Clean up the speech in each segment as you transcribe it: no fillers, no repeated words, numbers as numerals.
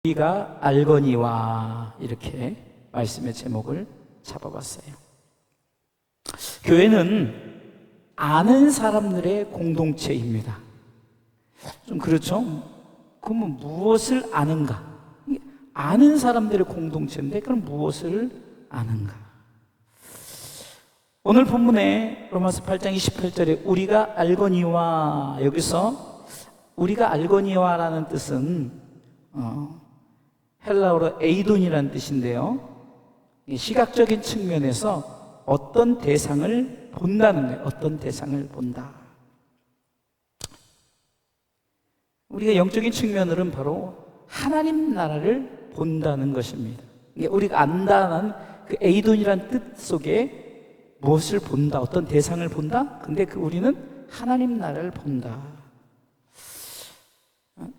우리가 알거니와 이렇게 말씀의 제목을 잡아봤어요. 교회는 아는 사람들의 공동체입니다. 좀 그렇죠? 그러면 무엇을 아는가? 아는 사람들의 공동체인데 그럼 무엇을 아는가? 오늘 본문에 로마서 8장 28절에 우리가 알거니와, 여기서 우리가 알거니와라는 뜻은 헬라어로 에이돈이라는 뜻인데요, 시각적인 측면에서 어떤 대상을 본다는 거예요. 어떤 대상을 본다. 우리가 영적인 측면으로는 바로 하나님 나라를 본다는 것입니다. 우리가 안다는 그 에이돈이라는 뜻 속에 무엇을 본다, 어떤 대상을 본다? 근데 우리는 하나님 나라를 본다.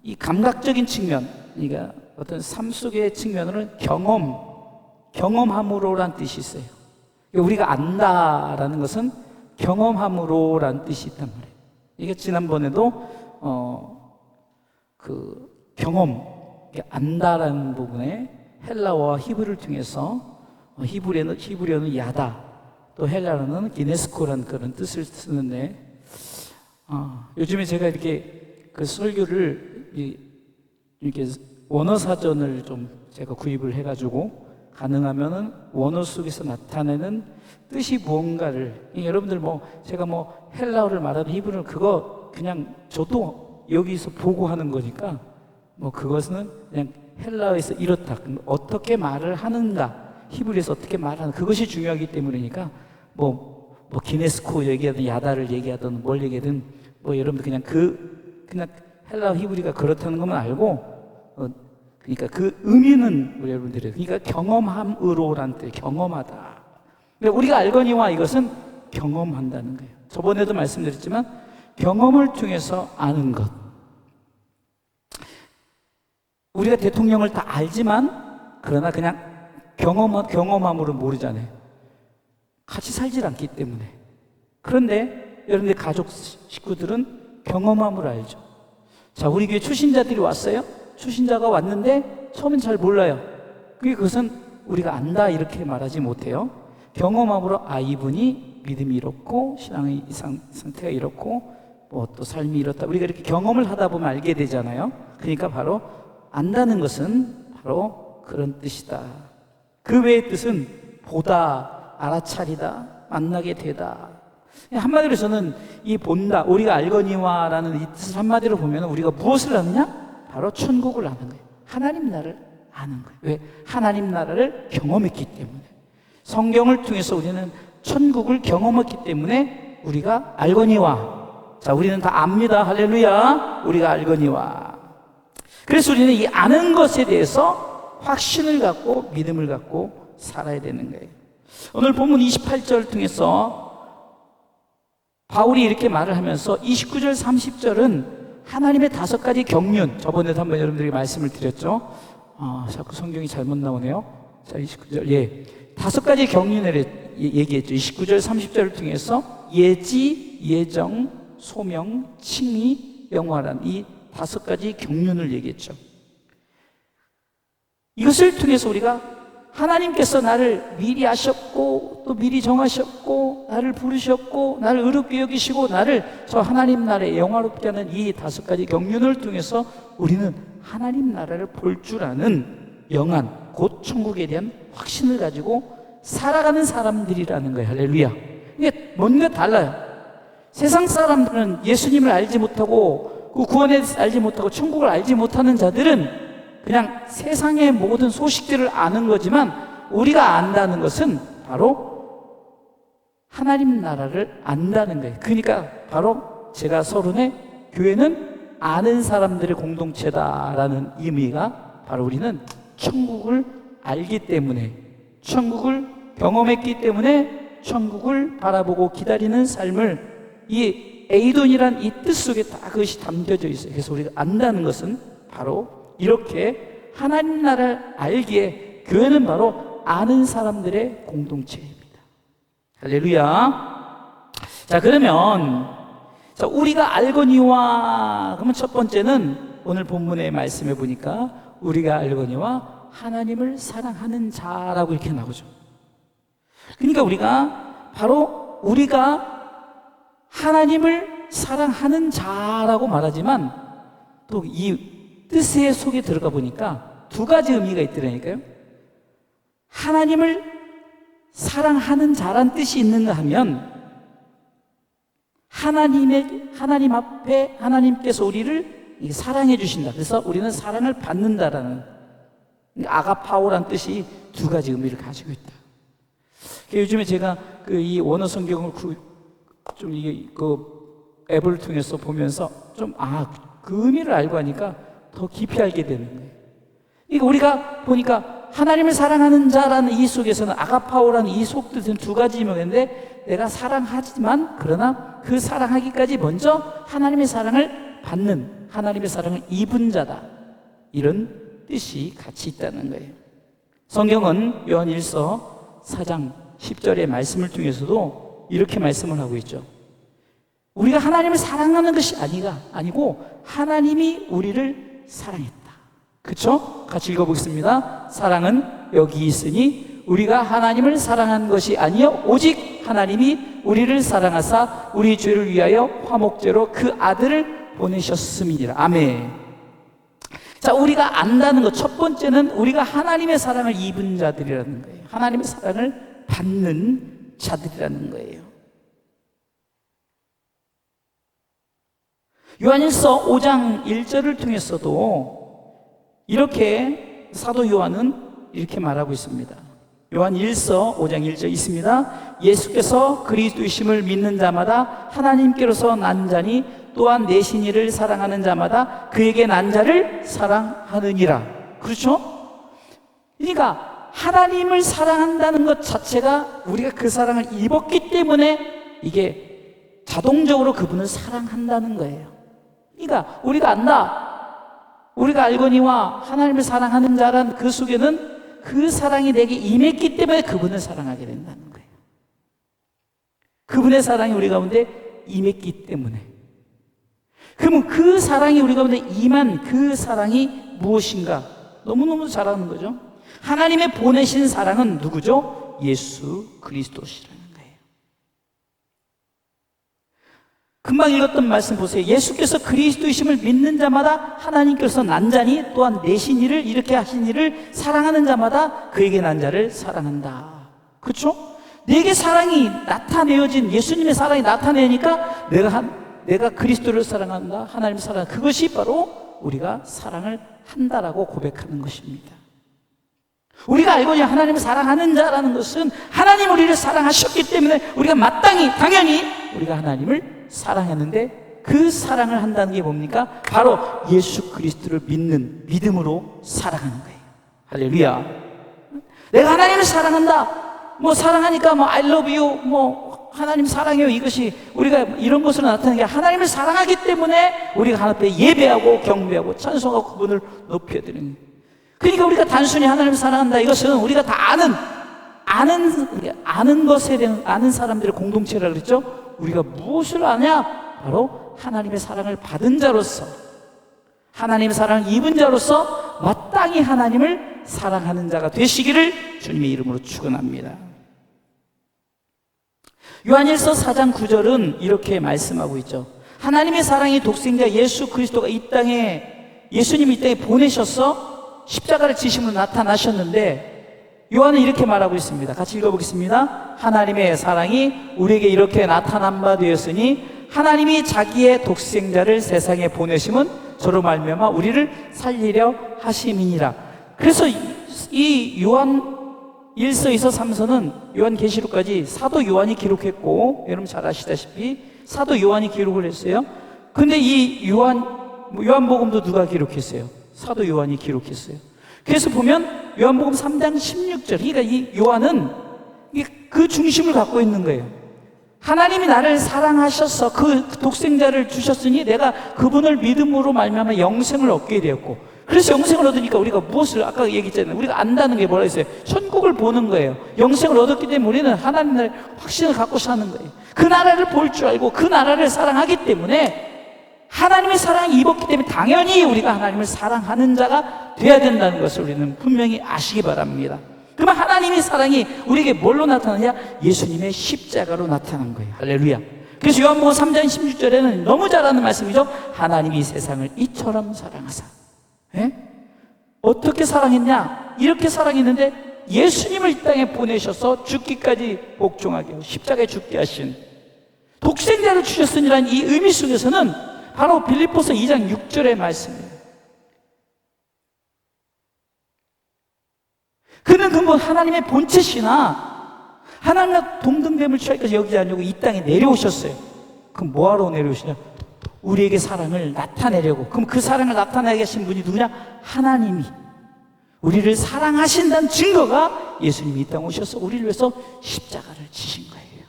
이 감각적인 측면, 그러니까 어떤 삶 속의 측면으로는 경험함으로라는 뜻이 있어요. 우리가 안다라는 것은 경험함으로라는 뜻이 있단 말이에요. 이게 지난번에도 경험, 안다라는 부분에 헬라어와 히브리를 통해서 히브리어는 야다, 또 헬라어는 기네스코라는 그런 뜻을 쓰는데, 요즘에 제가 이렇게 그 설교를 이렇게 원어 사전을 좀 제가 구입을 해가지고 가능하면은 원어 속에서 나타내는 뜻이 무언가를, 여러분들 제가 헬라어를 말하든 히브리어를 그거 그냥 저도 여기서 보고 하는 거니까 그것은 그냥 헬라어에서 이렇다, 어떻게 말을 하는가, 히브리어에서 어떻게 말하는, 그것이 중요하기 때문이니까 기네스코 얘기하든 야다를 얘기하든 뭘 얘기하든 여러분들 그냥 헬라어 히브리가 그렇다는 것만 알고, 그러니까 그 의미는 우리 여러분들이, 그러니까 경험함으로란 뜻, 경험하다. 우리가 알거니와 이것은 경험한다는 거예요. 저번에도 말씀드렸지만 경험을 통해서 아는 것. 우리가 대통령을 다 알지만 그러나 그냥 경험함으로 모르잖아요. 같이 살질 않기 때문에. 그런데 여러분들 가족 식구들은 경험함으로 알죠. 자, 우리 교회 출신자들이 왔어요. 출신자가 왔는데 처음엔 잘 몰라요. 그것은 우리가 안다 이렇게 말하지 못해요. 경험함으로 이분이 믿음이 이렇고 신앙의 상태가 이렇고 또 삶이 이렇다, 우리가 이렇게 경험을 하다 보면 알게 되잖아요. 그러니까 바로 안다는 것은 바로 그런 뜻이다. 그 외의 뜻은 보다, 알아차리다, 만나게 되다. 한마디로 저는 이 본다, 우리가 알거니와라는 이 뜻을 한마디로 보면 우리가 무엇을 아느냐? 바로 천국을 아는 거예요. 하나님 나라를 아는 거예요. 왜? 하나님 나라를 경험했기 때문에. 성경을 통해서 우리는 천국을 경험했기 때문에 우리가 알거니와. 자, 우리는 다 압니다. 할렐루야. 우리가 알거니와. 그래서 우리는 이 아는 것에 대해서 확신을 갖고 믿음을 갖고 살아야 되는 거예요. 오늘 본문 28절을 통해서 바울이 이렇게 말을 하면서 29절 30절은 하나님의 5가지 경륜, 저번에도 한번 여러분들에게 말씀을 드렸죠. 자꾸 성경이 잘못 나오네요. 자, 29절, 5가지 경륜을 얘기했죠. 29절 30절을 통해서 예지, 예정, 소명, 칭의, 영화란 이 5가지 경륜을 얘기했죠. 이것을 통해서 우리가 하나님께서 나를 미리 아셨고 또 미리 정하셨고 나를 부르셨고 나를 의롭게 여기시고 나를 저 하나님 나라에 영화롭게 하는 이 5가지 경륜을 통해서 우리는 하나님 나라를 볼 줄 아는 영안, 곧 천국에 대한 확신을 가지고 살아가는 사람들이라는 거예요. 할렐루야. 이게 뭔가 달라요. 세상 사람들은 예수님을 알지 못하고 그 구원에 대해서 알지 못하고 천국을 알지 못하는 자들은 그냥 세상의 모든 소식들을 아는 거지만 우리가 안다는 것은 바로 하나님 나라를 안다는 거예요. 그러니까 바로 제가 서론에 교회는 아는 사람들의 공동체다라는 의미가 바로 우리는 천국을 알기 때문에, 천국을 경험했기 때문에 천국을 바라보고 기다리는 삶을, 이 에이돈이란 이 뜻 속에 다 그것이 담겨져 있어요. 그래서 우리가 안다는 것은 바로 이렇게 하나님 나라를 알기에 교회는 바로 아는 사람들의 공동체입니다. 할렐루야. 자, 그러면 우리가 알거니와, 그러면 첫 번째는 오늘 본문의 말씀해 보니까 우리가 알거니와 하나님을 사랑하는 자라고 이렇게 나오죠. 그러니까 우리가 하나님을 사랑하는 자라고 말하지만 또 이 뜻의 속에 들어가 보니까 두 가지 의미가 있더라니까요. 하나님을 사랑하는 자란 뜻이 있는가 하면 하나님 앞에 하나님께서 우리를 사랑해 주신다. 그래서 우리는 사랑을 받는다라는 아가파오란 뜻이 두 가지 의미를 가지고 있다. 요즘에 제가 이 원어 성경을 좀 이게 앱을 통해서 보면서 그 의미를 알고 하니까 더 깊이 알게 되는 거예요. 그러니까 우리가 보니까 하나님을 사랑하는 자라는 이 속에서는 아가파오라는 이 속뜻은 두 가지 의미인데 내가 사랑하지만 그러나 그 사랑하기까지 먼저 하나님의 사랑을 받는 하나님의 사랑을 입은 자다. 이런 뜻이 같이 있다는 거예요. 성경은 요한일서 4장 10절의 말씀을 통해서도 이렇게 말씀을 하고 있죠. 우리가 하나님을 사랑하는 것이 아니고 하나님이 우리를 사랑했다. 그렇죠? 같이 읽어보겠습니다. 사랑은 여기 있으니 우리가 하나님을 사랑한 것이 아니요 오직 하나님이 우리를 사랑하사 우리 죄를 위하여 화목제로 그 아들을 보내셨음이니라. 아멘. 자, 우리가 안다는 것 첫 번째는 우리가 하나님의 사랑을 입은 자들이라는 거예요. 하나님의 사랑을 받는 자들이라는 거예요. 요한일서 5장 1절을 통해서도 이렇게 사도 요한은 이렇게 말하고 있습니다. 요한일서 5장 1절 있습니다. 예수께서 그리스도이심을 믿는 자마다 하나님께로서 난 자니 또한 내신 이를 사랑하는 자마다 그에게 난 자를 사랑하느니라. 그렇죠? 그러니까 하나님을 사랑한다는 것 자체가 우리가 그 사랑을 입었기 때문에 이게 자동적으로 그분을 사랑한다는 거예요. 그러니까 우리가 안다. 우리가 알거니와 하나님을 사랑하는 자란 그 속에는 그 사랑이 내게 임했기 때문에 그분을 사랑하게 된다는 거예요. 그분의 사랑이 우리 가운데 임했기 때문에. 그러면 그 사랑이 우리 가운데 임한 그 사랑이 무엇인가? 너무너무 잘 아는 거죠. 하나님의 보내신 사랑은 누구죠? 예수 그리스도시라는 거예요. 금방 읽었던 말씀 보세요. 예수께서 그리스도이심을 믿는 자마다 하나님께서 난 자니 또한 내신 이를 이렇게 하신 이를 사랑하는 자마다 그에게 난 자를 사랑한다. 그렇죠? 내게 사랑이 나타내어진 예수님의 사랑이 나타내니까 내가 그리스도를 사랑한다. 하나님을 사랑한다. 그것이 바로 우리가 사랑을 한다라고 고백하는 것입니다. 우리가 알거니와 하나님을 사랑하는 자라는 것은 하나님 우리를 사랑하셨기 때문에 우리가 마땅히 당연히 우리가 하나님을 사랑했는데 그 사랑을 한다는 게 뭡니까? 바로 예수 그리스도를 믿는 믿음으로 사랑하는 거예요. 할렐루야. 내가 하나님을 사랑한다. 사랑하니까 I love you 하나님 사랑해요. 이것이 우리가 이런 것으로 나타나는 게 하나님을 사랑하기 때문에 우리가 하나님 앞에 예배하고 경배하고 찬송하고 그분을 높여야 되는 거예요. 그러니까 우리가 단순히 하나님을 사랑한다. 이것은 우리가 다 아는 것에 대한 아는 사람들의 공동체라 그랬죠. 우리가 무엇을 아냐? 바로 하나님의 사랑을 받은 자로서 하나님의 사랑을 입은 자로서 마땅히 하나님을 사랑하는 자가 되시기를 주님의 이름으로 축원합니다. 요한일서 4장 9절은 이렇게 말씀하고 있죠. 하나님의 사랑이 독생자 예수 그리스도가 예수님이 이 땅에 보내셔서 십자가를 지심으로 나타나셨는데 요한은 이렇게 말하고 있습니다. 같이 읽어보겠습니다. 하나님의 사랑이 우리에게 이렇게 나타난 바 되었으니 하나님이 자기의 독생자를 세상에 보내심은 저로 말미암아 우리를 살리려 하심이니라. 그래서 이 요한 1서, 2서, 3서는 요한계시록까지 사도 요한이 기록했고, 여러분 잘 아시다시피 사도 요한이 기록을 했어요. 근데 이 요한복음도 누가 기록했어요? 사도 요한이 기록했어요. 그래서 보면 요한복음 3장 16절, 그러니까 이 요한은 그 중심을 갖고 있는 거예요. 하나님이 나를 사랑하셔서 그 독생자를 주셨으니 내가 그분을 믿음으로 말미암아 영생을 얻게 되었고, 그래서 영생을 얻으니까 우리가 무엇을 아까 얘기했잖아요. 우리가 안다는 게 뭐라 했어요? 천국을 보는 거예요. 영생을 얻었기 때문에 우리는 하나님 나라의 확신을 갖고 사는 거예요. 그 나라를 볼 줄 알고 그 나라를 사랑하기 때문에 하나님의 사랑을 입었기 때문에 당연히 우리가 하나님을 사랑하는 자가 돼야 된다는 것을 우리는 분명히 아시기 바랍니다. 그러면 하나님의 사랑이 우리에게 뭘로 나타나냐? 예수님의 십자가로 나타난 거예요. 할렐루야. 그래서 요한복음 3장 16절에는 너무 잘 아는 말씀이죠. 하나님이 세상을 이처럼 사랑하사. 예? 어떻게 사랑했냐? 이렇게 사랑했는데 예수님을 이 땅에 보내셔서 죽기까지 복종하게 하고 십자가에 죽게 하신, 독생자를 주셨으니라는 이 의미 속에서는 바로 빌립보서 2장 6절의 말씀이에요. 그는 근본 하나님의 본체시나 하나님과 동등됨을 취하기까지 여기지 않으려고 이 땅에 내려오셨어요. 그럼 뭐하러 내려오시냐? 우리에게 사랑을 나타내려고. 그럼 그 사랑을 나타내게 하신 분이 누구냐? 하나님이 우리를 사랑하신다는 증거가 예수님이 이 땅에 오셔서 우리를 위해서 십자가를 지신 거예요.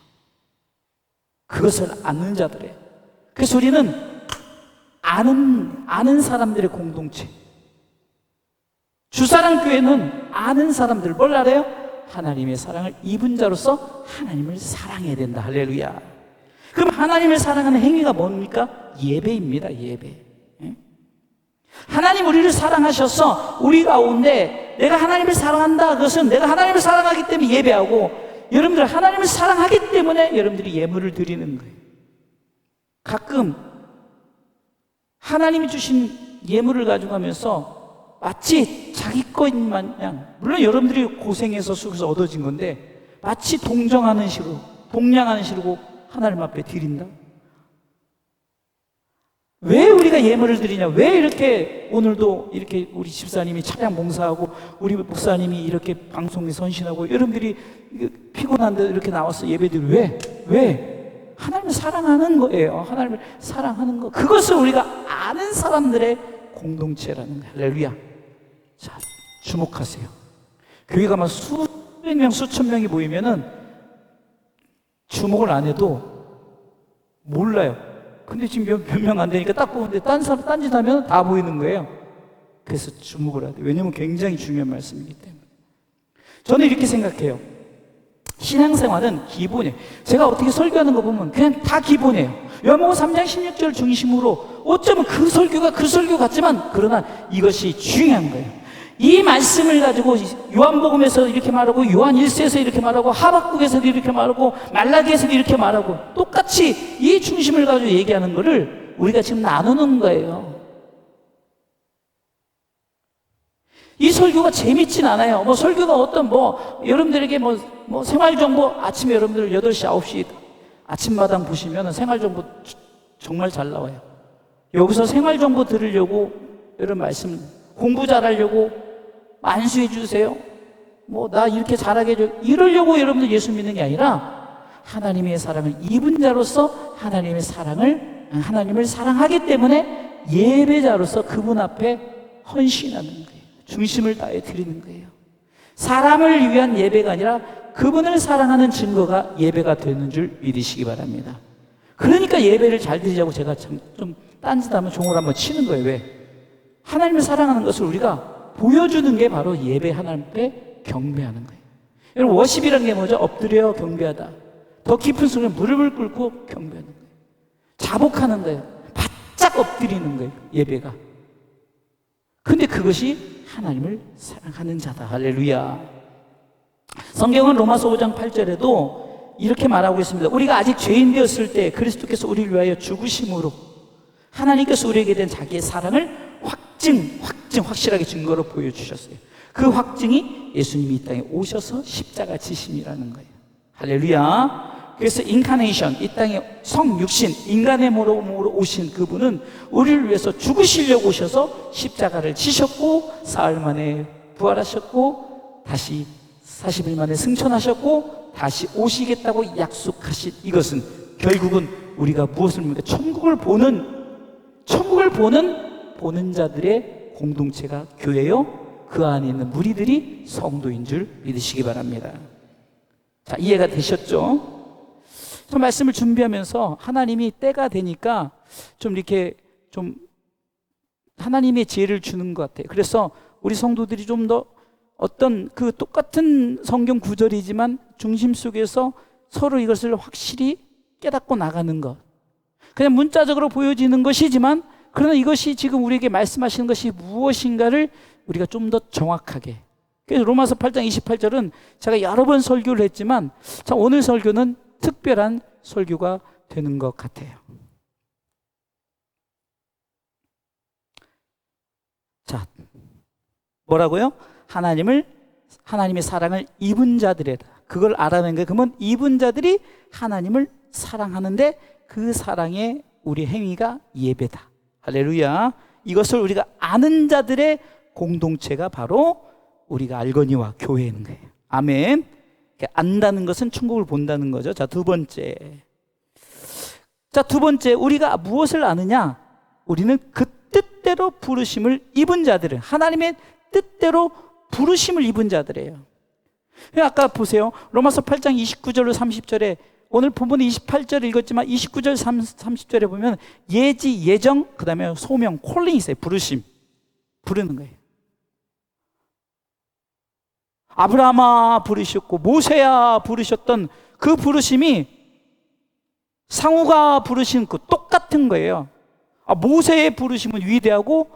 그것을 아는 자들이에요. 그래서 우리는 아는 사람들의 공동체. 주사랑교회는 아는 사람들, 뭘 알아요? 하나님의 사랑을 입은 자로서 하나님을 사랑해야 된다. 할렐루야. 그럼 하나님을 사랑하는 행위가 뭡니까? 예배입니다. 예배. 하나님 우리를 사랑하셔서 우리 가운데 내가 하나님을 사랑한다. 그것은 내가 하나님을 사랑하기 때문에 예배하고, 여러분들 하나님을 사랑하기 때문에 여러분들이 예물을 드리는 거예요. 가끔 하나님이 주신 예물을 가져가면서 마치 자기 거인 마냥, 물론 여러분들이 고생해서 수고해서 얻어진 건데 마치 동정하는 식으로, 동냥하는 식으로 하나님 앞에 드린다. 왜 우리가 예물을 드리냐? 왜 이렇게 오늘도 이렇게 우리 집사님이 찬양 봉사하고 우리 목사님이 이렇게 방송에 선신하고 여러분들이 피곤한데 이렇게 나와서 예배드리고 왜? 하나님을 사랑하는 거예요. 하나님을 사랑하는 거. 그것을 우리가 아는 사람들의 공동체라는 거예요. 할렐루야. 자, 주목하세요. 교회 가면 수백 명, 수천 명이 모이면은 주목을 안 해도 몰라요. 근데 지금 몇 명 안 되니까 딱 보는데 딴 짓 하면 다 보이는 거예요. 그래서 주목을 해야 돼요. 왜냐면 굉장히 중요한 말씀이기 때문에. 저는 이렇게 생각해요. 신앙생활은 기본이에요. 제가 어떻게 설교하는 거 보면 그냥 다 기본이에요. 요한복음 3장 16절 중심으로 어쩌면 그 설교 같지만 그러나 이것이 중요한 거예요. 이 말씀을 가지고 요한복음에서 이렇게 말하고 요한 1서에서 이렇게 말하고 하박국에서도 이렇게 말하고 말라기에서도 이렇게 말하고 똑같이 이 중심을 가지고 얘기하는 거를 우리가 지금 나누는 거예요. 이 설교가 재밌진 않아요. 설교가 어떤 여러분들에게 생활정보 아침에 여러분들 8시, 9시 아침마당 보시면 생활정보 정말 잘 나와요. 여기서 생활정보 들으려고 여러분 말씀 공부 잘하려고 만수해 주세요. 나 이렇게 잘하게 해줘. 이러려고 여러분들 예수 믿는 게 아니라 하나님의 사랑을 입은 자로서 하나님을 사랑하기 때문에 예배자로서 그분 앞에 헌신하는 거예요. 중심을 다해 드리는 거예요. 사람을 위한 예배가 아니라 그분을 사랑하는 증거가 예배가 되는 줄 믿으시기 바랍니다. 그러니까 예배를 잘 드리자고 제가 좀 딴짓하면 종을 한번 치는 거예요. 왜? 하나님을 사랑하는 것을 우리가 보여주는 게 바로 예배, 하나님 앞에 경배하는 거예요. 여러분, 워십이라는 게 뭐죠? 엎드려 경배하다. 더 깊은 순간 무릎을 꿇고 경배하는 거예요. 자복하는 거예요. 바짝 엎드리는 거예요. 예배가. 근데 그것이 하나님을 사랑하는 자다. 할렐루야. 성경은 로마서 5장 8절에도 이렇게 말하고 있습니다. 우리가 아직 죄인 되었을 때 그리스도께서 우리를 위하여 죽으심으로 하나님께서 우리에게 된 자기의 사랑을 확실하게 증거로 보여주셨어요. 그 확증이 예수님이 이 땅에 오셔서 십자가 지심이라는 거예요. 할렐루야. 그래서 인카네이션, 이 땅에 성육신, 인간의 몸으로 오신 그분은 우리를 위해서 죽으시려고 오셔서 십자가를 지셨고 사흘 만에 부활하셨고 다시 40일 만에 승천하셨고 다시 오시겠다고 약속하신 이것은 결국은 우리가 무엇을 묻니까? 천국을 보는 자들의 공동체가 교회요. 그 안에 있는 무리들이 성도인 줄 믿으시기 바랍니다. 자, 이해가 되셨죠? 저 말씀을 준비하면서 하나님이 때가 되니까 좀 이렇게 좀 하나님의 지혜를 주는 것 같아요. 그래서 우리 성도들이 좀 더 어떤 그 똑같은 성경 구절이지만 중심 속에서 서로 이것을 확실히 깨닫고 나가는 것. 그냥 문자적으로 보여지는 것이지만, 그러나 이것이 지금 우리에게 말씀하시는 것이 무엇인가를 우리가 좀 더 정확하게. 그래서 로마서 8장 28절은 제가 여러 번 설교를 했지만, 자, 오늘 설교는 특별한 설교가 되는 것 같아요. 자, 뭐라고요? 하나님의 사랑을 입은 자들이다. 그걸 알아낸 거예요. 그러면 입은 자들이 하나님을 사랑하는데 그 사랑의 우리 행위가 예배다. 할렐루야. 이것을 우리가 아는 자들의 공동체가 바로 우리가 알거니와 교회인 거예요. 아멘. 안다는 것은 천국을 본다는 거죠. 자, 두 번째. 우리가 무엇을 아느냐? 우리는 그 뜻대로 부르심을 입은 자들은, 하나님의 뜻대로 부르심을 입은 자들이에요. 아까 보세요. 로마서 8장 29절로 30절에, 오늘 본문에 28절 읽었지만 29절 30절에 보면 예지, 예정, 그 다음에 소명, 콜링이 있어요. 부르심, 부르는 거예요. 아브라함아 부르셨고 모세야 부르셨던 그 부르심이 상우가 부르신 그 똑같은 거예요. 모세의 부르심은 위대하고,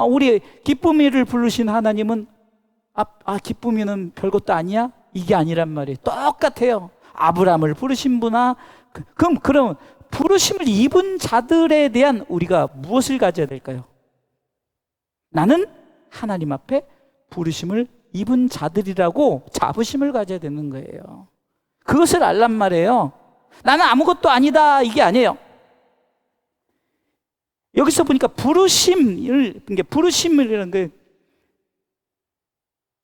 우리 기쁨이를 부르신 하나님은 기쁨이는 별것도 아니야? 이게 아니란 말이에요. 똑같아요. 아브라함을 부르신 분아, 그럼 부르심을 입은 자들에 대한 우리가 무엇을 가져야 될까요? 나는 하나님 앞에 부르심을 입은 자들이라고 자부심을 가져야 되는 거예요. 그것을 알란 말이에요. 나는 아무것도 아니다, 이게 아니에요. 여기서 보니까 부르심이라는 게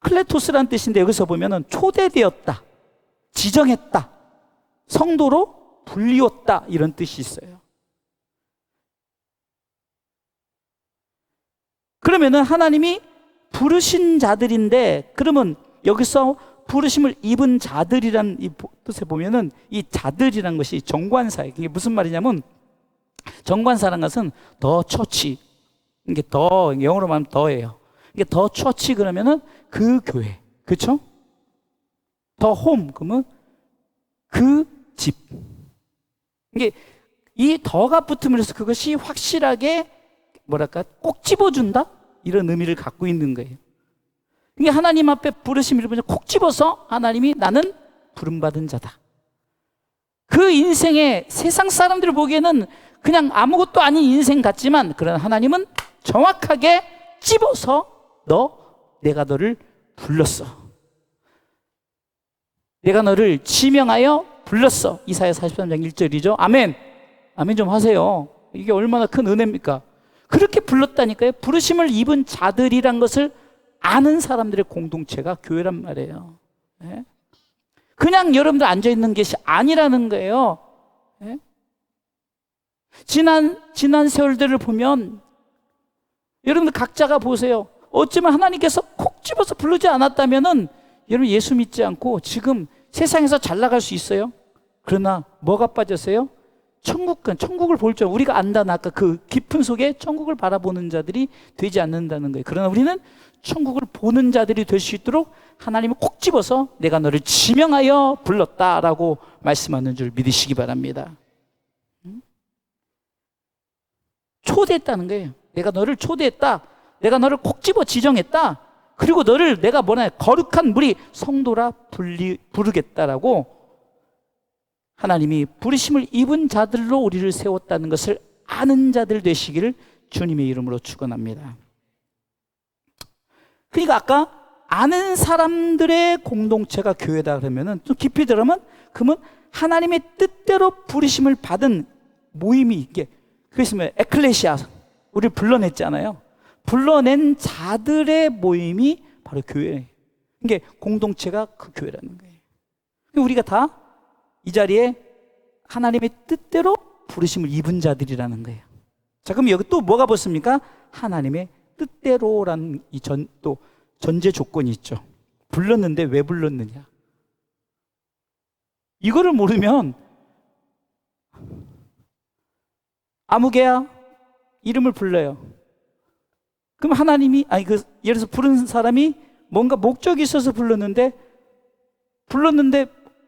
클레토스라는 뜻인데, 여기서 보면은 초대되었다, 지정했다, 성도로 불리웠다, 이런 뜻이 있어요. 그러면은 하나님이 부르신 자들인데, 그러면 여기서 부르심을 입은 자들이란 이 뜻에 보면은 이 자들이란 것이 정관사예요. 이게 무슨 말이냐면, 정관사라는 것은 더 처치, 이게 더, 영어로 말하면 더예요. 이게 더 처치 그러면은 그 교회, 그렇죠? 더 홈 그러면 그 집. 이게 이 더가 붙으면서 그것이 확실하게 꼭 집어준다, 이런 의미를 갖고 있는 거예요. 이게 하나님 앞에 부르심을 보면 콕 집어서 하나님이 나는 부름받은 자다. 그 인생에 세상 사람들 보기에는 그냥 아무것도 아닌 인생 같지만, 그러나 하나님은 정확하게 집어서 내가 너를 불렀어. 내가 너를 지명하여 불렀어. 이사야 43장 1절이죠. 아멘. 아멘 좀 하세요. 이게 얼마나 큰 은혜입니까? 그렇게 불렀다니까요. 부르심을 입은 자들이란 것을 아는 사람들의 공동체가 교회란 말이에요. 네? 그냥 여러분들 앉아있는 것이 아니라는 거예요. 네? 지난 세월들을 보면 여러분들 각자가 보세요. 어쩌면 하나님께서 콕 집어서 부르지 않았다면은 여러분 예수 믿지 않고 지금 세상에서 잘 나갈 수 있어요. 그러나 뭐가 빠졌어요? 천국을 볼 줄, 우리가 안다는 아까 그 깊은 속에 천국을 바라보는 자들이 되지 않는다는 거예요. 그러나 우리는 천국을 보는 자들이 될 수 있도록 하나님이 콕 집어서 내가 너를 지명하여 불렀다라고 말씀하는 줄 믿으시기 바랍니다. 초대했다는 거예요. 내가 너를 초대했다. 내가 너를 콕 집어 지정했다. 그리고 너를 내가 거룩한 무리 성도라 부르겠다라고 하나님이 부르심을 입은 자들로 우리를 세웠다는 것을 아는 자들 되시기를 주님의 이름으로 축원합니다. 그러니까 아까 아는 사람들의 공동체가 교회다 그러면은 좀 깊이 들어가면, 그러면 하나님의 뜻대로 부르심을 받은 모임이 있게, 그래서 에클레시아, 우리를 불러냈잖아요. 불러낸 자들의 모임이 바로 교회예요. 이게 공동체가 그 교회라는 거예요. 우리가 다 이 자리에 하나님의 뜻대로 부르심을 입은 자들이라는 거예요. 자, 그럼 여기 또 뭐가 붙습니까? 하나님의 뜻대로라는 또 전제 조건이 있죠. 불렀는데 왜 불렀느냐? 이거를 모르면 아무개야 이름을 불러요. 그럼 하나님이 예를 들어서 부른 사람이 뭔가 목적이 있어서 불렀는데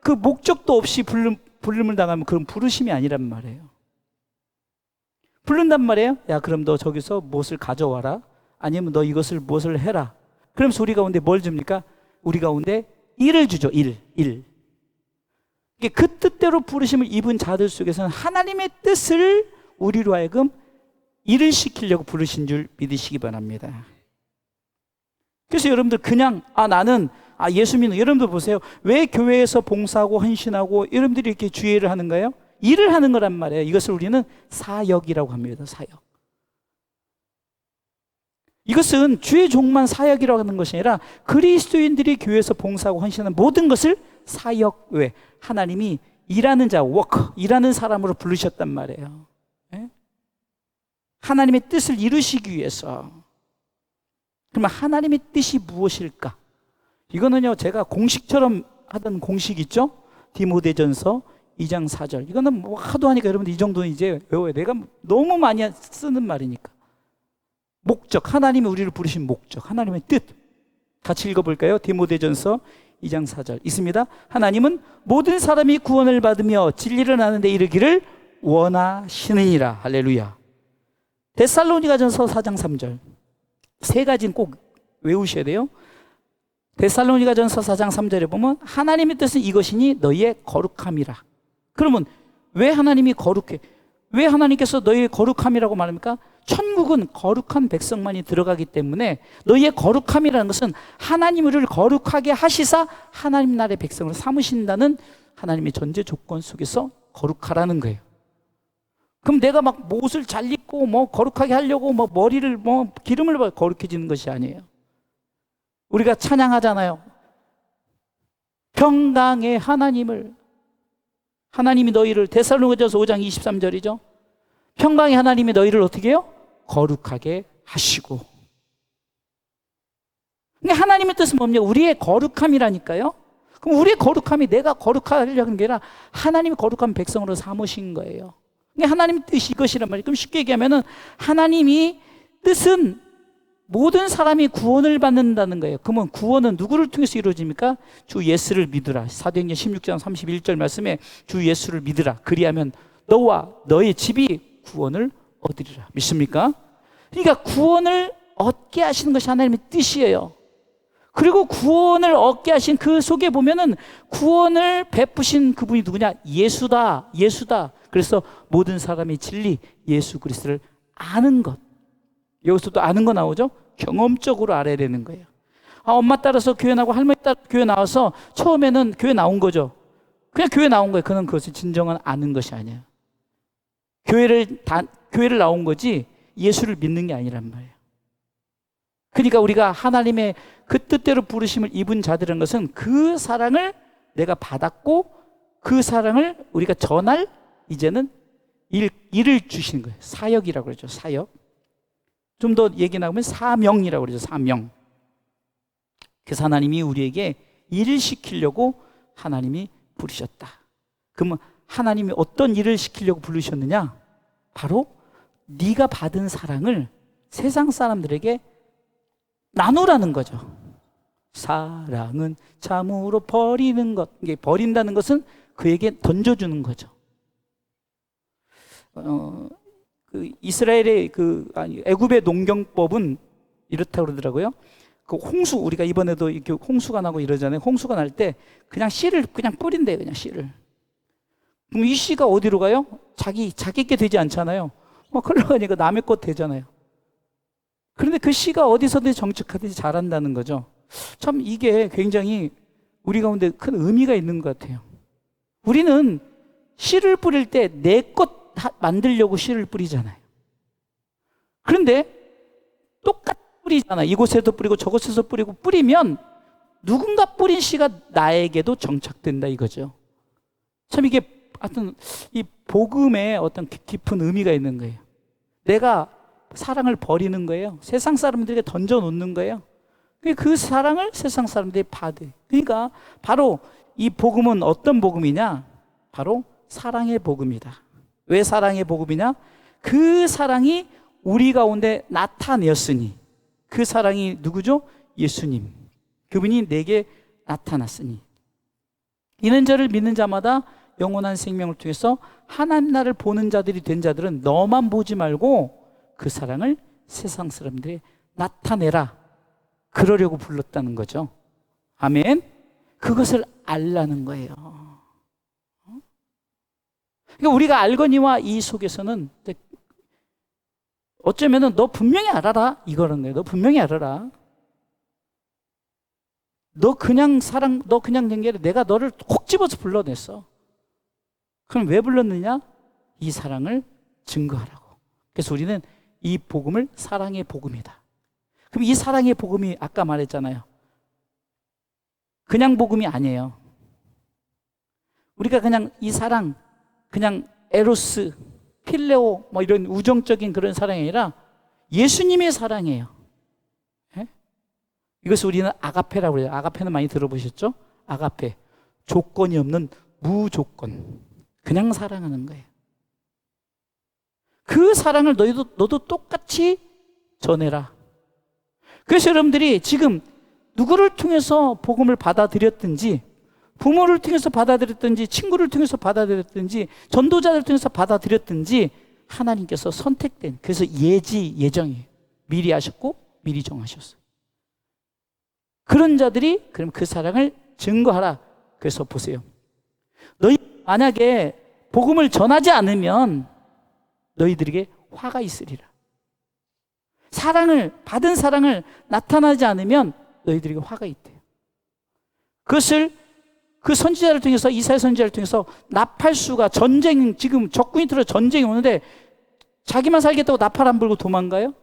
그 목적도 없이 부름을 당하면 그건 부르심이 아니란 말이에요. 부른단 말이에요. 야, 그럼 너 저기서 무엇을 가져와라. 아니면 너 이것을 무엇을 해라. 그러면서 우리 가운데 뭘 줍니까? 우리 가운데 일을 주죠. 일. 그 뜻대로 부르심을 입은 자들 속에서는 하나님의 뜻을 우리로 하여금 일을 시키려고 부르신 줄 믿으시기 바랍니다. 그래서 여러분들 그냥 나는 예수 믿는, 여러분들 보세요. 왜 교회에서 봉사하고 헌신하고 여러분들이 이렇게 주의를 하는가요? 일을 하는 거란 말이에요. 이것을 우리는 사역이라고 합니다. 사역. 이것은 주의 종만 사역이라고 하는 것이 아니라 그리스도인들이 교회에서 봉사하고 헌신하는 모든 것을 사역 외 하나님이 일하는 자, 워크, 일하는 사람으로 부르셨단 말이에요. 네? 하나님의 뜻을 이루시기 위해서. 그러면 하나님의 뜻이 무엇일까? 이거는요, 제가 공식처럼 하던 공식 있죠? 디모데전서 2장 4절. 이거는 뭐 하도 하니까 여러분들 이 정도는 이제 외워요. 내가 너무 많이 쓰는 말이니까. 목적, 하나님이 우리를 부르신 목적, 하나님의 뜻. 같이 읽어볼까요? 디모데전서 2장 4절 있습니다. 하나님은 모든 사람이 구원을 받으며 진리를 아는 데 이르기를 원하시느니라. 할렐루야. 데살로니가전서 4장 3절. 세 가지는 꼭 외우셔야 돼요. 데살로니가전서 4장 3절에 보면 하나님의 뜻은 이것이니 너희의 거룩함이라. 그러면 왜 하나님이 거룩해? 왜 하나님께서 너희의 거룩함이라고 말합니까? 천국은 거룩한 백성만이 들어가기 때문에 너희의 거룩함이라는 것은 하나님 우리를 거룩하게 하시사 하나님 나라의 백성을 삼으신다는 하나님의 전제 조건 속에서 거룩하라는 거예요. 그럼 내가 막 옷을 잘 입고 뭐 거룩하게 하려고 뭐 머리를 뭐 기름을 거룩해지는 것이 아니에요. 우리가 찬양하잖아요. 평강의 하나님을, 하나님이 너희를, 데살로니가전서 5장 23절이죠. 평강의 하나님이 너희를 어떻게 해요? 거룩하게 하시고. 그러니까 하나님의 뜻은 뭡니까? 우리의 거룩함이라니까요. 그럼 우리의 거룩함이 내가 거룩하려고 하는 게 아니라 하나님이 거룩한 백성으로 삼으신 거예요. 그러니까 하나님의 뜻이 이것이란 말이에요. 그럼 쉽게 얘기하면은 하나님이 뜻은 모든 사람이 구원을 받는다는 거예요. 그러면 구원은 누구를 통해서 이루어집니까? 주 예수를 믿으라. 사도행전 16장 31절 말씀에 주 예수를 믿으라. 그리하면 너와 너의 집이 구원을 얻으리라. 믿습니까? 그러니까 구원을 얻게 하시는 것이 하나님의 뜻이에요. 그리고 구원을 얻게 하신 그 속에 보면은 구원을 베푸신 그분이 누구냐? 예수다. 예수다. 그래서 모든 사람의 진리 예수 그리스도를 아는 것. 여기서도 아는 거 나오죠? 경험적으로 알아야 되는 거예요. 엄마 따라서 교회 나오고 할머니 따라 교회 나와서 처음에는 교회 나온 거죠. 그냥 교회 나온 거예요. 그는 그것을 진정한 아는 것이 아니에요. 교회를 나온 거지 예수를 믿는 게 아니란 말이에요. 그러니까 우리가 하나님의 그 뜻대로 부르심을 입은 자들은 것은 그 사랑을 내가 받았고 그 사랑을 우리가 전할 이제는 일을 주시는 거예요. 사역이라고 그러죠. 사역. 좀 더 얘기 나오면 사명이라고 그러죠. 사명. 그래서 하나님이 우리에게 일을 시키려고 하나님이 부르셨다. 그러면 하나님이 어떤 일을 시키려고 부르셨느냐? 바로 네가 받은 사랑을 세상 사람들에게 나누라는 거죠. 사랑은 참으로 버리는 것. 이게 버린다는 것은 그에게 던져주는 거죠. 이스라엘의 애굽의 농경법은 이렇다고 그러더라고요. 그 홍수, 우리가 이번에도 이렇게 홍수가 나고 이러잖아요. 홍수가 날 때 그냥 씨를 그냥 뿌린대요. 그냥 씨를. 그럼 이 씨가 어디로 가요? 자기께 되지 않잖아요. 막 흘러가니까 남의 것 되잖아요. 그런데 그 씨가 어디서든지 정착하든지 자란다는 거죠. 참 이게 굉장히 우리 가운데 큰 의미가 있는 것 같아요. 우리는 씨를 뿌릴 때 내 것 만들려고 씨를 뿌리잖아요. 그런데 똑같이 뿌리잖아요. 이곳에도 뿌리고 저곳에서 뿌리고 뿌리면 누군가 뿌린 씨가 나에게도 정착된다 이거죠. 참 이게 하여튼 이 복음에 어떤 깊은 의미가 있는 거예요. 내가 사랑을 버리는 거예요. 세상 사람들에게 던져놓는 거예요. 그 사랑을 세상 사람들이 받아요. 그러니까 바로 이 복음은 어떤 복음이냐? 바로 사랑의 복음이다. 왜 사랑의 복음이냐? 그 사랑이 우리 가운데 나타내었으니 그 사랑이 누구죠? 예수님. 그분이 내게 나타났으니 이는 저를 믿는 자마다 영원한 생명을 통해서 하나님 나라를 보는 자들이 된 자들은 너만 보지 말고 그 사랑을 세상 사람들이 나타내라. 그러려고 불렀다는 거죠. 아멘. 그것을 알라는 거예요. 그러니까 우리가 알거니와 이 속에서는 어쩌면은 너 분명히 알아라 이거는 거예요. 너 분명히 알아라. 너 그냥 된 게 아니라 내가 너를 콕 집어서 불러냈어. 그럼 왜 불렀느냐? 이 사랑을 증거하라고. 그래서 우리는 이 복음을 사랑의 복음이다. 그럼 이 사랑의 복음이 아까 말했잖아요. 그냥 복음이 아니에요. 우리가 그냥 이 사랑, 그냥 에로스, 필레오 뭐 이런 우정적인 그런 사랑이 아니라 예수님의 사랑이에요. 예? 이것을 우리는 아가페라고 그래요. 아가페는 많이 들어보셨죠? 아가페. 조건이 없는 무조건. 그냥 사랑하는 거예요. 그 사랑을 너도 똑같이 전해라. 그래서 여러분들이 지금 누구를 통해서 복음을 받아들였든지, 부모를 통해서 받아들였든지, 친구를 통해서 받아들였든지, 전도자를 통해서 받아들였든지 하나님께서 선택된, 그래서 예정이에요. 미리 하셨고 미리 정하셨어요. 그런 자들이 그럼 그 사랑을 증거하라. 그래서 보세요. 너희 만약에 복음을 전하지 않으면 너희들에게 화가 있으리라. 받은 사랑을 나타나지 않으면 너희들에게 화가 있대요. 그것을 그 선지자를 통해서, 이사야 선지자를 통해서 나팔수가 지금 적군이 들어 전쟁이 오는데 자기만 살겠다고 나팔 안 불고 도망가요?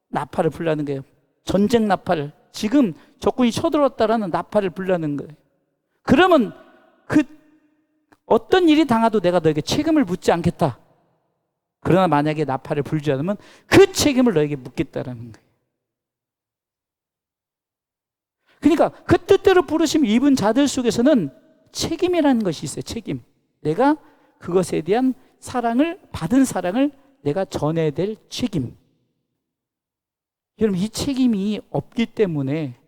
나팔을 불라는 거예요. 전쟁 나팔을. 지금 적군이 쳐들어왔다라는 나팔을 불라는 거예요. 그러면 어떤 일이 당해도 내가 너에게 책임을 묻지 않겠다. 그러나 만약에 나팔을 불지 않으면 그 책임을 너에게 묻겠다라는 거예요. 그러니까 그 뜻대로 부르심 입은 자들 속에서는 책임이라는 것이 있어요. 책임. 내가 그것에 대한 받은 사랑을 내가 전해야 될 책임. 여러분, 이 책임이 없기 때문에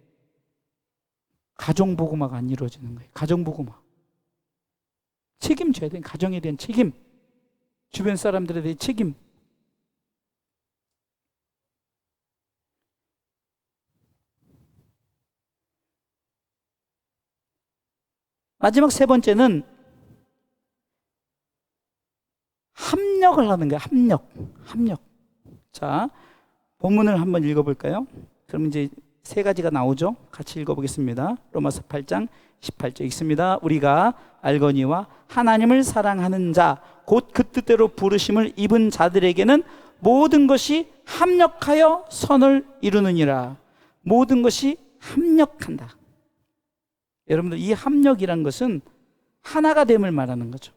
가정복음화가 안 이루어지는 거예요. 가정복음화. 책임져야 돼요. 가정에 대한 책임. 주변 사람들에 대한 책임. 마지막 세 번째는 합력을 하는 거예요. 합력. 자, 본문을 한번 읽어볼까요? 그럼 이제 세 가지가 나오죠. 같이 읽어보겠습니다. 로마서 8장 18절 읽습니다. 우리가 알거니와 하나님을 사랑하는 자, 곧 그 뜻대로 부르심을 입은 자들에게는 모든 것이 합력하여 선을 이루느니라. 모든 것이 합력한다. 여러분들, 이 합력이란 것은 하나가 됨을 말하는 거죠.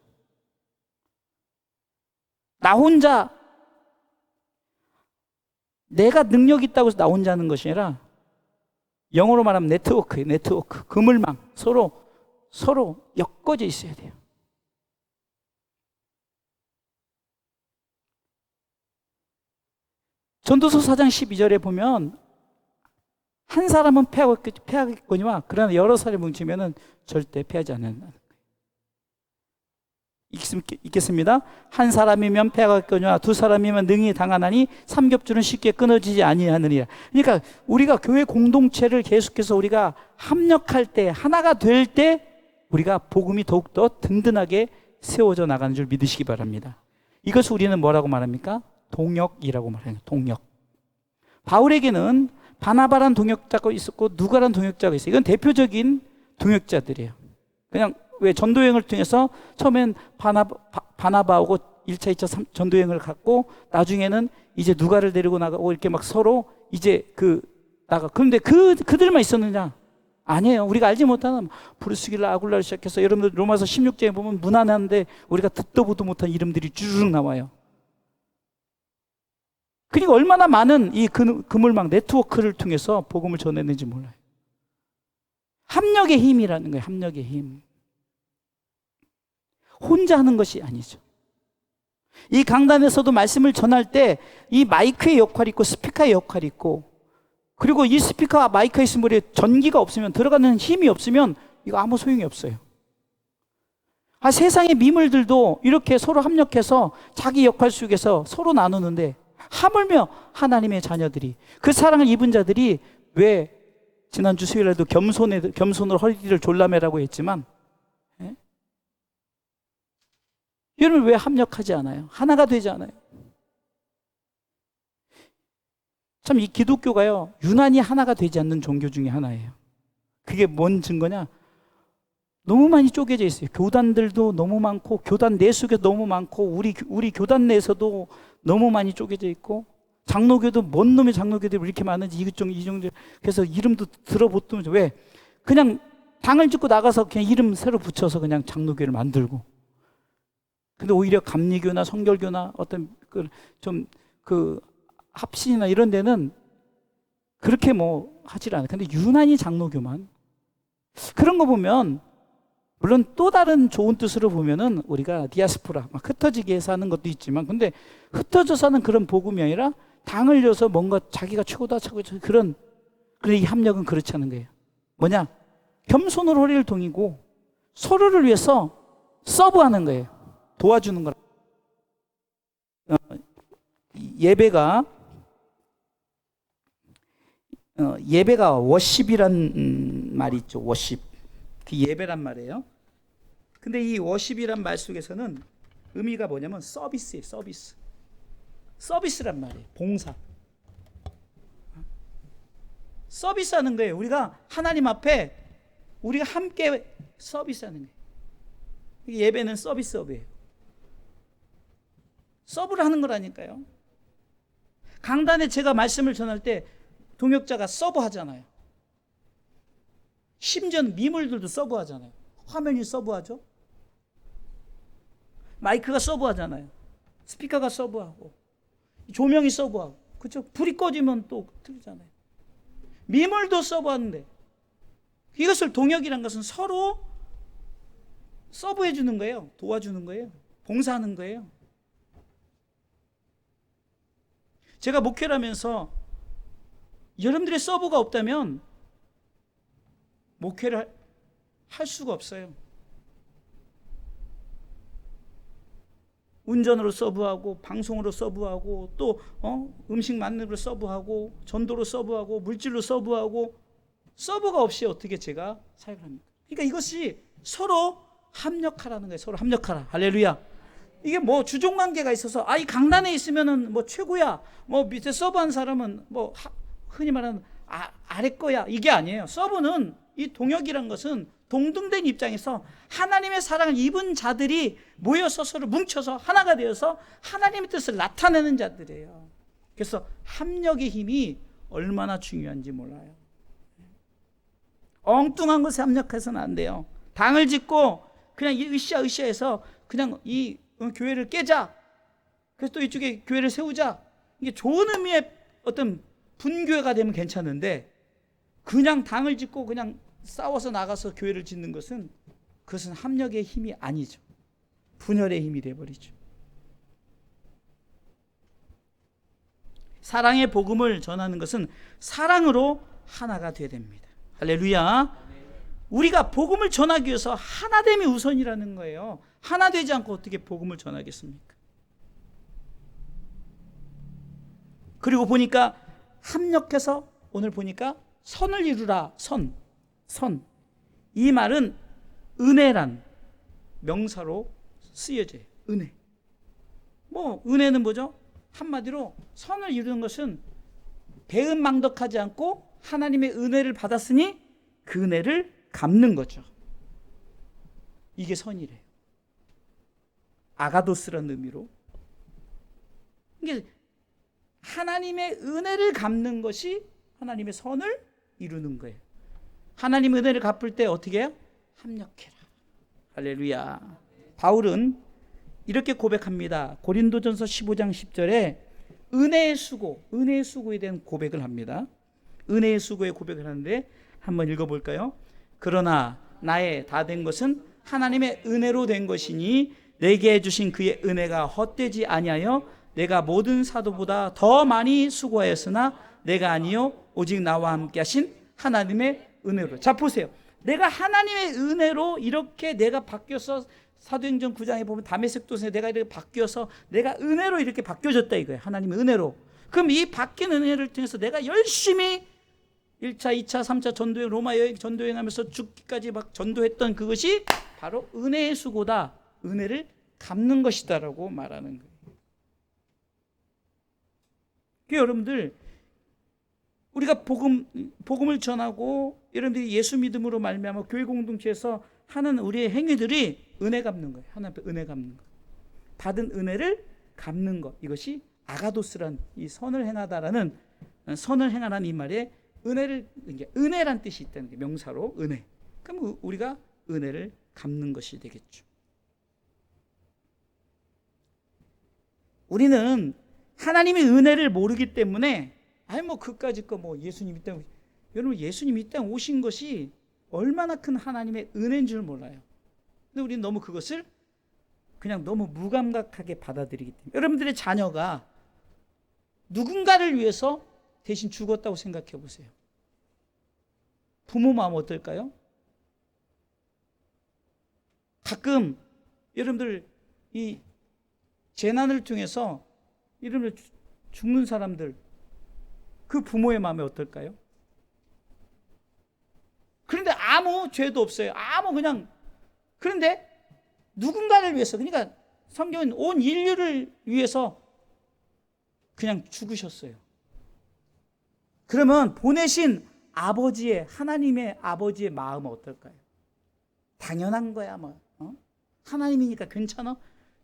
나 혼자 내가 능력이 있다고 해서 나 혼자 하는 것이 아니라 영어로 말하면 네트워크예요. 네트워크. 그물망. 서로 엮어져 있어야 돼요. 전도서 4장 12절에 보면 한 사람은 패하겠거니와 그러나 여러 사람이 뭉치면 절대 패하지 않는다. 읽겠습니다. 한 사람이면 패하겠거니와 두 사람이면 능히 당하나니 삼겹줄은 쉽게 끊어지지 아니하느니라. 그러니까 우리가 교회 공동체를 계속해서 우리가 합력할 때, 하나가 될 때 우리가 복음이 더욱더 든든하게 세워져 나가는 줄 믿으시기 바랍니다. 이것을 우리는 뭐라고 말합니까? 동역이라고 말해요. 동역. 바울에게는 바나바란 동역자가 있었고 누가란 동역자가 있어요. 이건 대표적인 동역자들이에요. 그냥 왜 전도여행을 통해서 처음엔 바나바하고 1차, 2차 전도여행을 갔고 나중에는 이제 누가를 데리고 나가고 이렇게 막 서로 이제 나가. 그런데 그들만 있었느냐? 아니에요. 우리가 알지 못하는 브루스길라, 아굴라를 시작해서 여러분들 로마서 16장에 보면 무난한데 우리가 듣도 보도 못한 이름들이 주르륵 나와요. 그러니까 얼마나 많은 이 그물망 네트워크를 통해서 복음을 전했는지 몰라요. 합력의 힘이라는 거예요. 합력의 힘. 혼자 하는 것이 아니죠. 이 강단에서도 말씀을 전할 때 이 마이크의 역할이 있고 스피커의 역할이 있고, 그리고 이 스피커와 마이크가 있으면 전기가 없으면, 들어가는 힘이 없으면 이거 아무 소용이 없어요. 세상의 미물들도 이렇게 서로 협력해서 자기 역할 속에서 서로 나누는데, 하물며 하나님의 자녀들이, 그 사랑을 입은 자들이 왜 지난주 수요일에도 겸손으로 허리를 졸라매라고 했지만, 예? 여러분 왜 합력하지 않아요? 하나가 되지 않아요? 참 이 기독교가요, 유난히 하나가 되지 않는 종교 중에 하나예요. 그게 뭔 증거냐? 너무 많이 쪼개져 있어요. 교단들도 너무 많고, 교단 내 속에 너무 많고, 우리 교단 내에서도 너무 많이 쪼개져 있고, 장로교도 뭔 놈의 장로교들이 이렇게 많은지 이 정도. 그래서 이름도 들어보면 왜? 그냥 당을 짓고 나가서 그냥 이름 새로 붙여서 그냥 장로교를 만들고. 근데 오히려 감리교나 성결교나 어떤 그 합신이나 이런 데는 그렇게 뭐 하질 않아요. 근데 유난히 장로교만. 그런 거 보면, 물론 또 다른 좋은 뜻으로 보면은 우리가 디아스포라, 막 흩어지게 해서 하는 것도 있지만, 근데 흩어져서 하는 그런 복음이 아니라 당을 줘서 뭔가 자기가 최고다, 그런 이 합력은 그렇지 않은 거예요. 뭐냐? 겸손으로 허리를 동이고 서로를 위해서 서브하는 거예요. 도와주는 거라. 예배가 워십이란 말이 있죠. 워십. 그 예배란 말이에요. 근데 이 워십이란 말 속에서는 의미가 뭐냐면 서비스예요. 서비스란 말이에요. 봉사. 서비스하는 거예요. 우리가 하나님 앞에 우리가 함께 서비스하는 거예요. 예배는 서비스업이에요. 서브를 하는 거라니까요. 강단에 제가 말씀을 전할 때 동역자가 서브하잖아요. 심지어 미물들도 서브하잖아요. 화면이 서브하죠. 마이크가 서브하잖아요. 스피커가 서브하고, 조명이 서브하고, 그렇죠? 불이 꺼지면 또 틀리잖아요. 미물도 서브하는데, 이것을 동역이란 것은 서로 서브해 주는 거예요. 도와주는 거예요. 봉사하는 거예요. 제가 목회를 하면서 여러분들의 서브가 없다면 목회를 할 수가 없어요. 운전으로 서브하고, 방송으로 서브하고, 또 음식 만드는 걸 서브하고, 전도로 서브하고, 물질로 서브하고, 서브가 없이 어떻게 제가 사역을 합니까? 그러니까 이것이 서로 합력하라는 거예요. 서로 합력하라. 할렐루야. 이게 뭐 주종관계가 있어서 이 강단에 있으면은 뭐 최고야, 뭐 밑에 서브한 사람은 뭐 흔히 말하는 아래 거야, 이게 아니에요. 서브는, 이 동역이란 것은 동등된 입장에서 하나님의 사랑을 입은 자들이 모여서 서로 뭉쳐서 하나가 되어서 하나님의 뜻을 나타내는 자들이에요. 그래서 합력의 힘이 얼마나 중요한지 몰라요. 엉뚱한 것에 합력해서는 안 돼요. 당을 짓고 그냥 으쌰으쌰해서 그냥 이 교회를 깨자, 그래서 또 이쪽에 교회를 세우자, 이게 좋은 의미의 어떤 분교회가 되면 괜찮은데, 그냥 당을 짓고 그냥 싸워서 나가서 교회를 짓는 것은, 그것은 합력의 힘이 아니죠. 분열의 힘이 되어버리죠. 사랑의 복음을 전하는 것은 사랑으로 하나가 되어야 됩니다. 할렐루야. 우리가 복음을 전하기 위해서 하나됨이 우선이라는 거예요. 하나 되지 않고 어떻게 복음을 전하겠습니까? 그리고 보니까 합력해서, 오늘 보니까 선을 이루라. 선. 이 말은 은혜란 명사로 쓰여져요. 은혜. 뭐 은혜는 뭐죠? 한마디로 선을 이루는 것은 배은망덕하지 않고 하나님의 은혜를 받았으니 그 은혜를 갚는 거죠. 이게 선이래요. 아가도스라는 의미로. 이게 하나님의 은혜를 갚는 것이 하나님의 선을 이루는 거예요. 하나님의 은혜를 갚을 때 어떻게 해요? 합력해라. 할렐루야. 바울은 이렇게 고백합니다. 고린도전서 15장 10절에 은혜의 수고에 대한 고백을 합니다. 은혜의 수고의 고백을 하는데 한번 읽어볼까요? 그러나 나의 다 된 것은 하나님의 은혜로 된 것이니 내게 주신 그의 은혜가 헛되지 아니하여 내가 모든 사도보다 더 많이 수고하였으나 내가 아니요 오직 나와 함께 하신 하나님의 은혜로. 자 보세요. 내가 하나님의 은혜로 이렇게 내가 바뀌어서 사도행전 9장에 보면 다메섹 도성에 내가 이렇게 바뀌어서 내가 은혜로 이렇게 바뀌어졌다 이거예요. 하나님의 은혜로. 그럼 이 바뀐 은혜를 통해서 내가 열심히 1차, 2차, 3차 전도여행, 로마 여행 전도여행하면서 죽기까지 막 전도했던 그것이 바로 은혜의 수고다. 은혜를 갚는 것이다라고 말하는 거예요. 여러분들, 우리가 복음을 전하고 여러분들이 예수 믿음으로 말미암아 교회 공동체에서 하는 우리의 행위들이 은혜 갚는 거예요. 하나님 앞에 은혜 갚는 거. 받은 은혜를 갚는 것. 이것이 아가도스란 이 선을 행하다라는, 선을 행하라는 이 말에 은혜란 뜻이 있다는 게 명사로 은혜. 그럼 우리가 은혜를 갚는 것이 되겠죠. 우리는 하나님의 은혜를 모르기 때문에 그까짓 거 예수님 이 땅, 여러분 예수님 이 땅 오신 것이 얼마나 큰 하나님의 은혜인 줄 몰라요. 근데 우리는 너무 그것을 그냥 너무 무감각하게 받아들이기 때문에, 여러분들의 자녀가 누군가를 위해서 대신 죽었다고 생각해 보세요. 부모 마음 어떨까요? 가끔 여러분들 이 재난을 통해서 여러분들 죽는 사람들, 그 부모의 마음이 어떨까요? 그런데 아무 죄도 없어요. 그런데 누군가를 위해서, 그러니까 성경은 온 인류를 위해서 그냥 죽으셨어요. 그러면 보내신 하나님의 아버지의 마음은 어떨까요? 당연한 거야, 하나님이니까 괜찮아?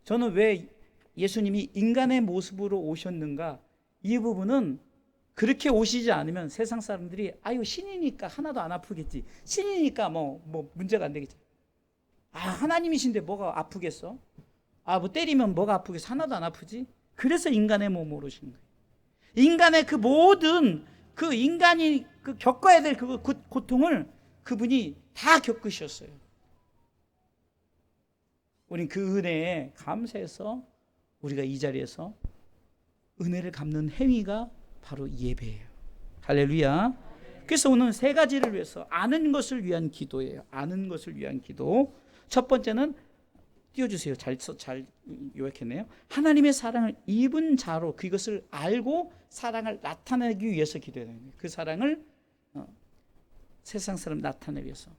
저는 왜 예수님이 인간의 모습으로 오셨는가? 이 부분은 그렇게 오시지 않으면 세상 사람들이 신이니까 하나도 안 아프겠지. 신이니까 문제가 안 되겠지. 하나님이신데 뭐가 아프겠어? 때리면 뭐가 아프겠어? 하나도 안 아프지. 그래서 인간의 몸으로 오신 거예요. 인간의 그 모든 인간이 겪어야 될 그 고통을 그분이 다 겪으셨어요. 우린 그 은혜에 감사해서 우리가 이 자리에서 은혜를 갚는 행위가 바로 예배예요. 할렐루야. 그래서 오늘 세 가지를 위해서 아는 것을 위한 기도예요. 아는 것을 위한 기도. 첫 번째는 띄워주세요. 잘 요약했네요. 하나님의 사랑을 입은 자로 그것을 알고 사랑을 나타내기 위해서 기도해야 되는 거예요. 그 사랑을 세상 사람 나타내기 위해서.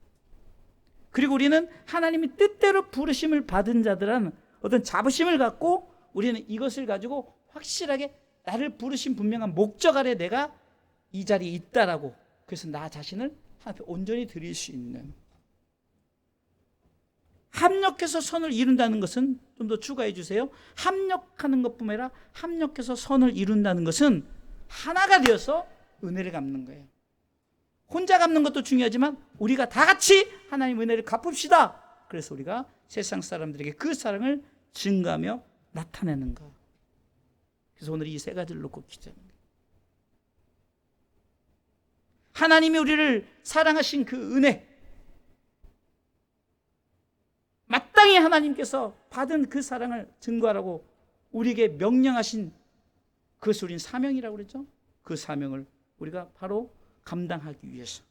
그리고 우리는 하나님이 뜻대로 부르심을 받은 자들은 어떤 자부심을 갖고 우리는 이것을 가지고 확실하게 나를 부르신 분명한 목적 아래 내가 이 자리에 있다라고, 그래서 나 자신을 하나님 앞에 온전히 드릴 수 있는, 합력해서 선을 이룬다는 것은 좀 더 추가해 주세요. 합력하는 것뿐만 아니라 합력해서 선을 이룬다는 것은 하나가 되어서 은혜를 갚는 거예요. 혼자 갚는 것도 중요하지만 우리가 다 같이 하나님 은혜를 갚읍시다. 그래서 우리가 세상 사람들에게 그 사랑을 증가하며 나타내는 것. 그래서 오늘 이 세 가지를 놓고 기도하는 거예요. 하나님이 우리를 사랑하신 그 은혜, 마땅히 하나님께서 받은 그 사랑을 증거하라고 우리에게 명령하신 그것을 우리는 사명이라고 그랬죠. 그 사명을 우리가 바로 감당하기 위해서,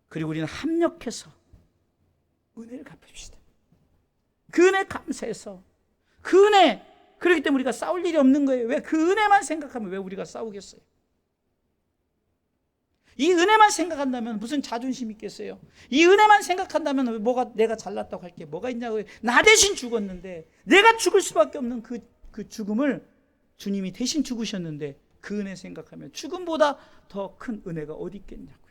그리고 우리는 합력해서 은혜를 갚읍시다. 그 은혜 감사해서, 그 은혜, 그렇기 때문에 우리가 싸울 일이 없는 거예요. 왜? 그 은혜만 생각하면 왜 우리가 싸우겠어요? 이 은혜만 생각한다면 무슨 자존심 있겠어요? 이 은혜만 생각한다면 내가 잘났다고 할 게 뭐가 있냐고요. 나 대신 죽었는데, 내가 죽을 수밖에 없는 그 죽음을 주님이 대신 죽으셨는데 그 은혜 생각하면 죽음보다 더 큰 은혜가 어디 있겠냐고요.